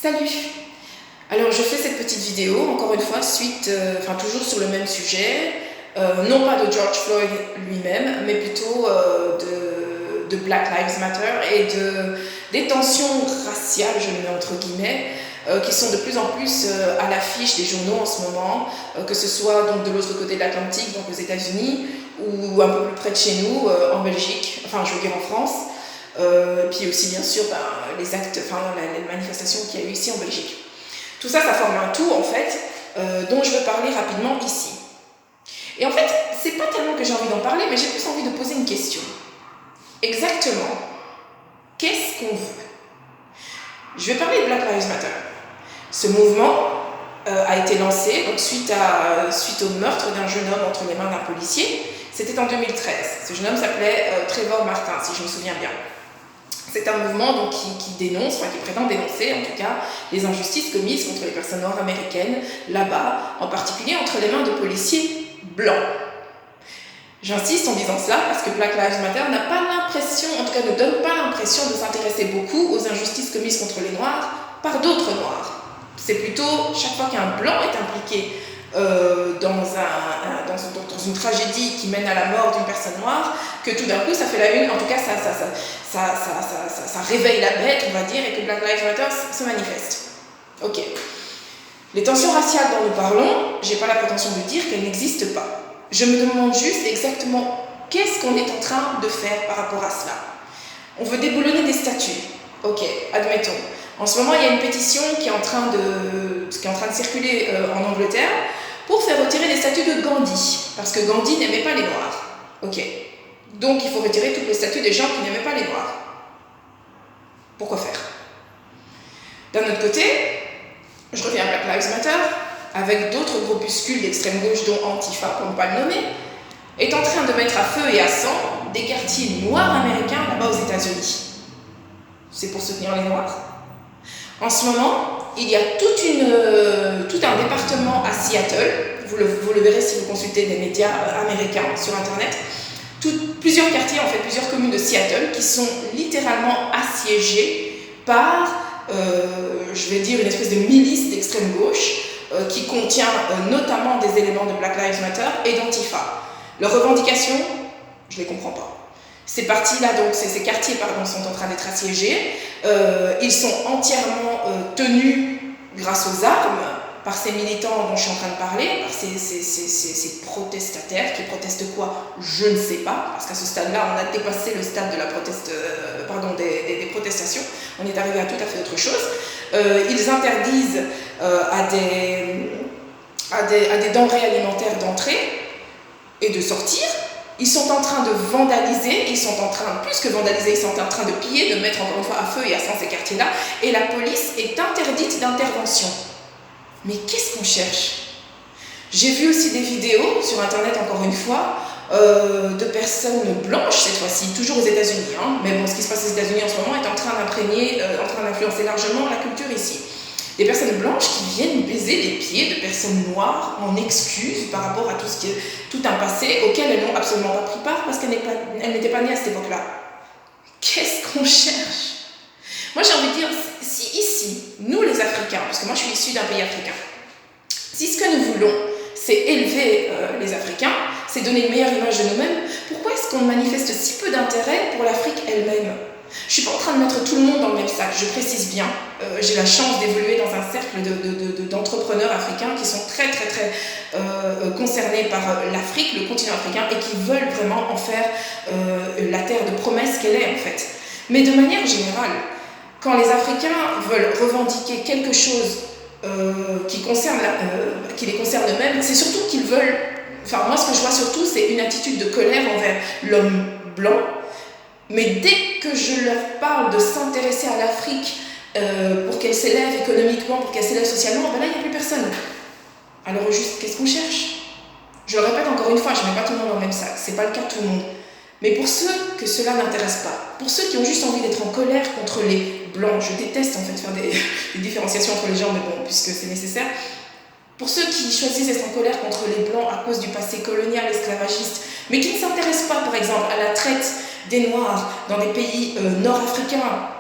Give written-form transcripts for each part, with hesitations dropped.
Salut! Alors je fais cette petite vidéo, encore une fois, toujours sur le même sujet, non pas de George Floyd lui-même, mais plutôt de Black Lives Matter et des tensions raciales, je le mets entre guillemets, qui sont de plus en plus à l'affiche des journaux en ce moment, que ce soit donc de l'autre côté de l'Atlantique, donc aux États-Unis, ou un peu plus près de chez nous, en Belgique, enfin je veux dire en France. Puis aussi bien sûr les manifestations qu'il y a eu ici en Belgique. Tout ça, ça forme un tout en fait, dont je veux parler rapidement ici. Et en fait, c'est pas tellement que j'ai envie d'en parler, mais j'ai plus envie de poser une question. Exactement, qu'est-ce qu'on veut? Je vais parler de Black Lives Matter. Ce mouvement a été lancé donc, suite au meurtre d'un jeune homme entre les mains d'un policier. C'était en 2013. Ce jeune homme s'appelait Trayvon Martin, si je me souviens bien. C'est un mouvement donc, qui prétend dénoncer en tout cas les injustices commises contre les personnes noires américaines là-bas, en particulier entre les mains de policiers blancs. J'insiste en disant cela parce que Black Lives Matter n'a pas l'impression, en tout cas ne donne pas l'impression de s'intéresser beaucoup aux injustices commises contre les noirs par d'autres noirs. C'est plutôt chaque fois qu'un blanc est impliqué dans une tragédie qui mène à la mort d'une personne noire, que tout d'un coup ça fait la une, en tout cas ça réveille la bête, on va dire, et que Black Lives Matter se manifeste. Ok. Les tensions raciales dont nous parlons, j'ai pas la prétention de dire qu'elles n'existent pas. Je me demande juste exactement qu'est-ce qu'on est en train de faire par rapport à cela. On veut déboulonner des statues. Ok, admettons. En ce moment, il y a une pétition qui est en train de circuler en Angleterre pour faire retirer les statues de Gandhi, parce que Gandhi n'aimait pas les Noirs. Ok. Donc il faut retirer toutes les statues des gens qui n'aimaient pas les Noirs. Pourquoi faire? D'un autre côté, je reviens à Black Lives Matter, avec d'autres groupuscules d'extrême gauche, dont Antifa, pour ne pas le nommer, est en train de mettre à feu et à sang des quartiers noirs américains là-bas aux États-Unis. C'est pour soutenir les Noirs. En ce moment, il y a tout un département à Seattle, vous le verrez si vous consultez des médias américains sur Internet, plusieurs quartiers, en fait, plusieurs communes de Seattle qui sont littéralement assiégées par, je vais dire, une espèce de milice d'extrême gauche qui contient notamment des éléments de Black Lives Matter et d'Antifa. Leurs revendications, je ne les comprends pas. Ces quartiers sont en train d'être assiégés. Ils sont entièrement tenus grâce aux armes par ces militants dont je suis en train de parler, par ces protestataires qui protestent quoi? Je ne sais pas, parce qu'à ce stade-là, on a dépassé le stade de des protestations. On est arrivé à tout à fait autre chose. Ils interdisent à des denrées alimentaires d'entrer et de sortir. Ils sont en train de vandaliser, plus que vandaliser, ils sont en train de piller, de mettre encore une fois à feu et à sang ces quartiers-là, et la police est interdite d'intervention. Mais qu'est-ce qu'on cherche? J'ai vu aussi des vidéos sur Internet, encore une fois, de personnes blanches, cette fois-ci, toujours aux États-Unis, mais bon, ce qui se passe aux États-Unis en ce moment est en train d'influencer largement la culture ici. Des personnes blanches qui viennent baiser les pieds de personnes noires en excuse par rapport à tout un passé auquel elles n'ont absolument pas pris part parce qu'elles n'étaient pas nées à cette époque-là. Qu'est-ce qu'on cherche? Moi, j'ai envie de dire, si ici, nous les Africains, parce que moi je suis issue d'un pays africain, si ce que nous voulons, c'est élever les Africains, c'est donner une meilleure image de nous-mêmes, pourquoi est-ce qu'on manifeste si peu d'intérêt pour l'Afrique elle-même? Je ne suis pas en train de mettre tout le monde dans le même sac, je précise bien. J'ai la chance d'évoluer dans un cercle d'entrepreneurs africains qui sont très très très concernés par l'Afrique, le continent africain, et qui veulent vraiment en faire la terre de promesse qu'elle est en fait. Mais de manière générale, quand les Africains veulent revendiquer quelque chose qui les concerne eux-mêmes, c'est surtout qu'ils veulent... Enfin, moi, ce que je vois surtout, c'est une attitude de colère envers l'homme blanc. Mais dès que je leur parle de s'intéresser à l'Afrique pour qu'elle s'élève économiquement, pour qu'elle s'élève socialement, ben là, il n'y a plus personne. Alors juste, qu'est-ce qu'on cherche? Je le répète encore une fois, je ne mets pas tout le monde dans le même sac, c'est pas le cas de tout le monde. Mais pour ceux que cela n'intéresse pas, pour ceux qui ont juste envie d'être en colère contre les blancs, je déteste en fait faire des différenciations entre les gens, mais bon, puisque c'est nécessaire. Pour ceux qui choisissent d'être en colère contre les blancs à cause du passé colonial, esclavagiste, mais qui ne s'intéressent pas, par exemple, à la traite des Noirs dans des pays nord-africains,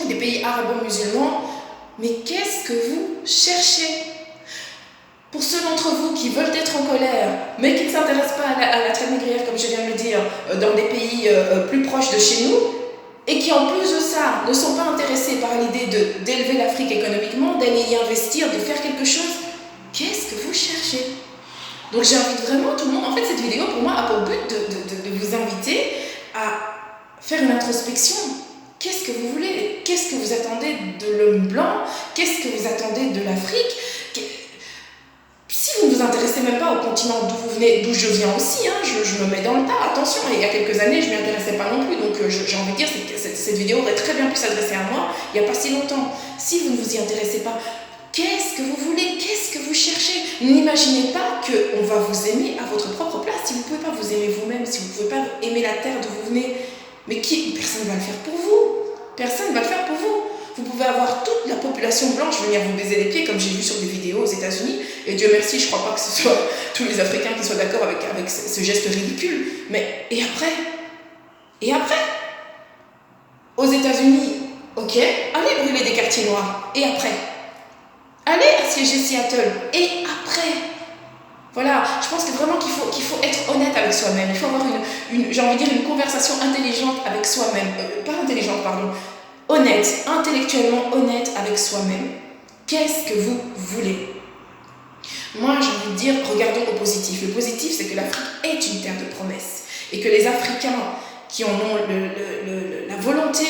des pays arabo-musulmans, mais qu'est-ce que vous cherchez? Pour ceux d'entre vous qui veulent être en colère, mais qui ne s'intéressent pas à la traite négrière, comme je viens de le dire, dans des pays plus proches de chez nous, et qui en plus de ça ne sont pas intéressés par l'idée d'élever l'Afrique économiquement, d'aller y investir, de faire quelque chose, qu'est-ce que vous cherchez? Donc j'invite vraiment tout le monde, en fait cette vidéo pour moi a pour but de vous inviter à faire une introspection. Qu'est-ce que vous voulez? Qu'est-ce que vous attendez de l'homme blanc? Qu'est-ce que vous attendez de l'Afrique? Si vous ne vous intéressez même pas au continent d'où vous venez, d'où je viens aussi, hein, je me mets dans le tas, attention, il y a quelques années je ne m'y intéressais pas non plus, donc j'ai envie de dire que cette vidéo aurait très bien pu s'adresser à moi il n'y a pas si longtemps. Si vous ne vous y intéressez pas, qu'est-ce que vous voulez? Qu'est-ce que vous cherchez? N'imaginez pas qu'on va vous aimer à votre propre place. Si vous ne pouvez pas vous aimer vous-même, si vous ne pouvez pas aimer la terre d'où vous venez, mais personne ne va le faire pour vous. Personne ne va le faire pour vous. Vous pouvez avoir toute la population blanche venir vous baiser les pieds, comme j'ai vu sur des vidéos aux États-Unis, et Dieu merci, je ne crois pas que ce soit tous les Africains qui soient d'accord avec ce geste ridicule. Mais et après? Et après? Aux États-Unis, ok, allez brûler des quartiers noirs. Et après? Allez assiéger Seattle. Et après? Voilà, je pense que vraiment qu'il faut être honnête avec soi-même. Il faut avoir j'ai envie de dire, une conversation intelligente avec soi-même. Pas intelligente, pardon. Honnête, intellectuellement honnête avec soi-même. Qu'est-ce que vous voulez? Moi, j'ai envie de dire, regardons au positif. Le positif, c'est que l'Afrique est une terre de promesses. Et que les Africains qui en ont la volonté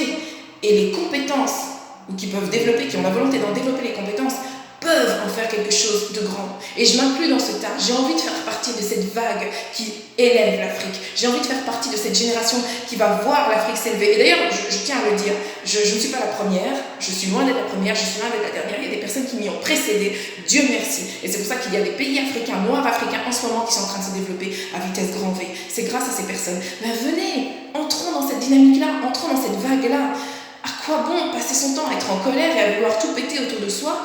et les compétences, ou qui peuvent développer, qui ont la volonté d'en développer les compétences, peuvent en faire quelque chose de grand. Et je m'inclus dans ce tas. J'ai envie de faire partie de cette vague qui élève l'Afrique. J'ai envie de faire partie de cette génération qui va voir l'Afrique s'élever. Et d'ailleurs, je tiens à le dire, je ne suis pas la première, je suis loin d'être la première, je suis loin d'être la dernière. Il y a des personnes qui m'y ont précédé, Dieu merci. Et c'est pour ça qu'il y a des pays africains, noirs africains en ce moment qui sont en train de se développer à vitesse grand V. C'est grâce à ces personnes. Mais venez, entrons dans cette dynamique-là, entrons dans cette vague-là. À quoi bon passer son temps à être en colère et à vouloir tout péter autour de soi,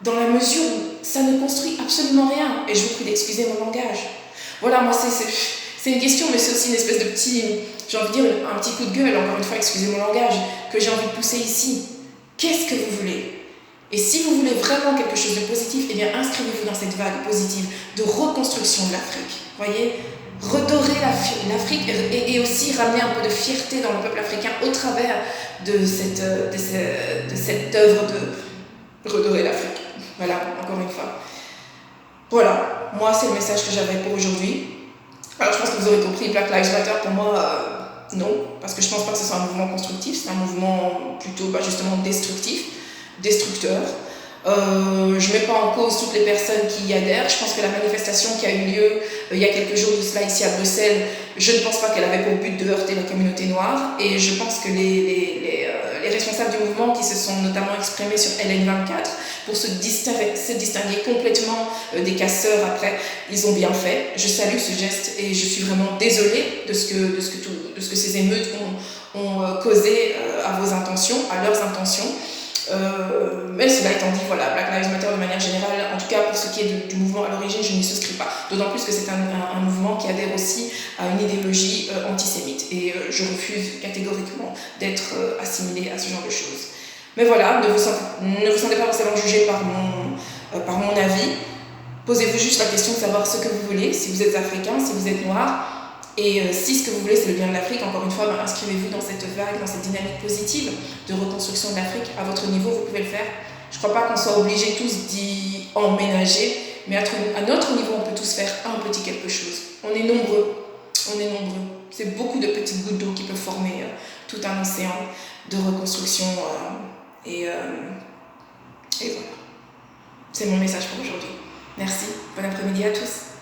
dans la mesure où ça ne construit absolument rien? Et je vous prie d'excuser mon langage. Voilà, moi c'est une question, mais c'est aussi une espèce de petit, j'ai envie de dire, un petit coup de gueule, encore une fois, excusez mon langage, que j'ai envie de pousser ici. Qu'est-ce que vous voulez? Et si vous voulez vraiment quelque chose de positif, eh bien inscrivez-vous dans cette vague positive de reconstruction de l'Afrique. Voyez, redorer l'Afrique et aussi ramener un peu de fierté dans le peuple africain au travers de cette œuvre de redorer l'Afrique. Voilà, encore une fois. Voilà, moi c'est le message que j'avais pour aujourd'hui. Alors je pense que vous aurez compris, Black Lives Matter pour moi, non, parce que je ne pense pas que ce soit un mouvement constructif, c'est un mouvement plutôt justement destructif, destructeur. Je ne mets pas en cause toutes les personnes qui y adhèrent. Je pense que la manifestation qui a eu lieu il y a quelques jours de cela ici à Bruxelles, je ne pense pas qu'elle avait pour but de heurter la communauté noire, et je pense que les responsables du mouvement qui se sont notamment exprimés sur LN24 pour se distinguer complètement des casseurs après, ils ont bien fait. Je salue ce geste et je suis vraiment désolée de ce que ces émeutes ont causé à vos intentions, à leurs intentions. Mais cela étant dit, voilà, Black Lives Matter de manière générale, en tout cas pour ce qui est du mouvement à l'origine, je n'y souscris pas. D'autant plus que c'est un mouvement qui adhère aussi à une idéologie antisémite. Et je refuse catégoriquement d'être assimilé à ce genre de choses. Mais voilà, ne vous sentez pas forcément jugé par mon avis. Posez-vous juste la question de savoir ce que vous voulez, si vous êtes africain, si vous êtes noir. Et si ce que vous voulez c'est le bien de l'Afrique, encore une fois, inscrivez-vous dans cette vague, dans cette dynamique positive de reconstruction de l'Afrique. À votre niveau, vous pouvez le faire. Je ne crois pas qu'on soit obligés tous d'y emménager, mais à notre niveau, on peut tous faire un petit quelque chose. On est nombreux. C'est beaucoup de petites gouttes d'eau qui peuvent former tout un océan de reconstruction. Et voilà. C'est mon message pour aujourd'hui. Merci. Bon après-midi à tous.